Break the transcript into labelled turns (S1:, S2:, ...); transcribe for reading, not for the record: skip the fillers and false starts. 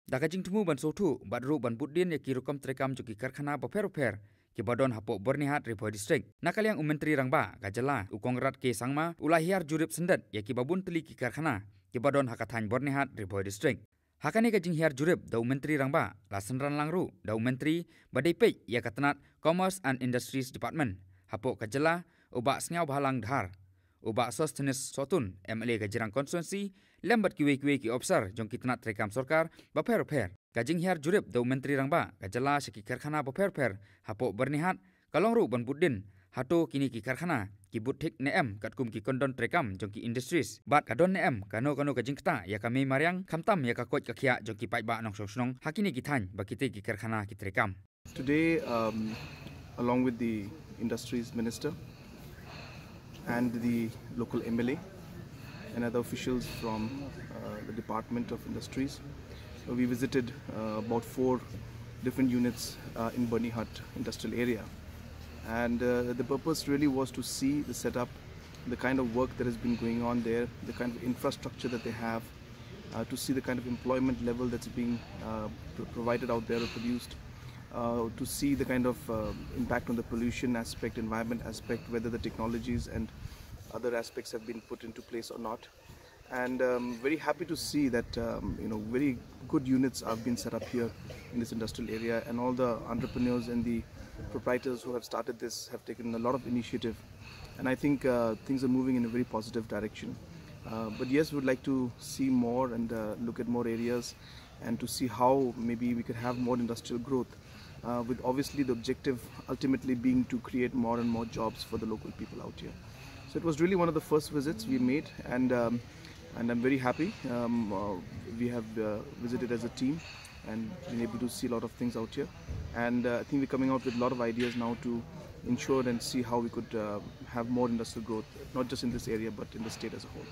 S1: Dakajing temu ban sotu badru ban budin ya kirukom trekam juki karkhana bofer ki badon hapo Bornihat Ripoi District. Nakaliang Menteri Rangba Gajala ukongrat ke sangma ulahiar jurip sendat ya ki babun teli ki karkhana ki badon hakathan Bornihat Ripoi District. Hakani kajing hiar jurip dau Menteri Rangba lasenran langru dau Menteri badaipe ya katanat Commerce and Industries Department hapo Gajala ubak sengau bahalang dhar. Ubak Sostenes Sotun MLA Gajirang Konstituensi lembat kiwe-kiwe ki obsar jong kitnat rekam sorkar baper-per. Kajing hiar jurip dau Menteri Rangba Gajala seki karkhana baper-per hapo Bornihat kalongru ban budin hato kini ki karkhana ki butik neem katkum ki kondon trekam jong ki industries bat kadon neem kano kajing kta ya kami mariang kamtam ya kakot kakia jong ki paiba nong sonong hakini ki than bakite ki karkhana ki trekam.
S2: Today along with the Industries Minister and the local MLA and other officials from the Department of Industries. We visited about 4 different units in Bornihat industrial area, and the purpose really was to see the setup, the kind of work that has been going on there, the kind of infrastructure that they have, to see the kind of employment level that's being provided out there or produced, to see the kind of impact on the pollution aspect, environment aspect, whether the technologies and other aspects have been put into place or not. And very happy to see that very good units have been set up here in this industrial area, and all the entrepreneurs and the proprietors who have started this have taken a lot of initiative, and I think things are moving in a very positive direction. But yes, we would like to see more and look at more areas and to see how maybe we could have more industrial growth, with obviously the objective ultimately being to create more and more jobs for the local people out here. So it was really one of the first visits we made, and I'm very happy. We have visited as a team and been able to see a lot of things out here, and I think we're coming out with a lot of ideas now to ensure and see how we could have more industrial growth, not just in this area but in the state as a whole.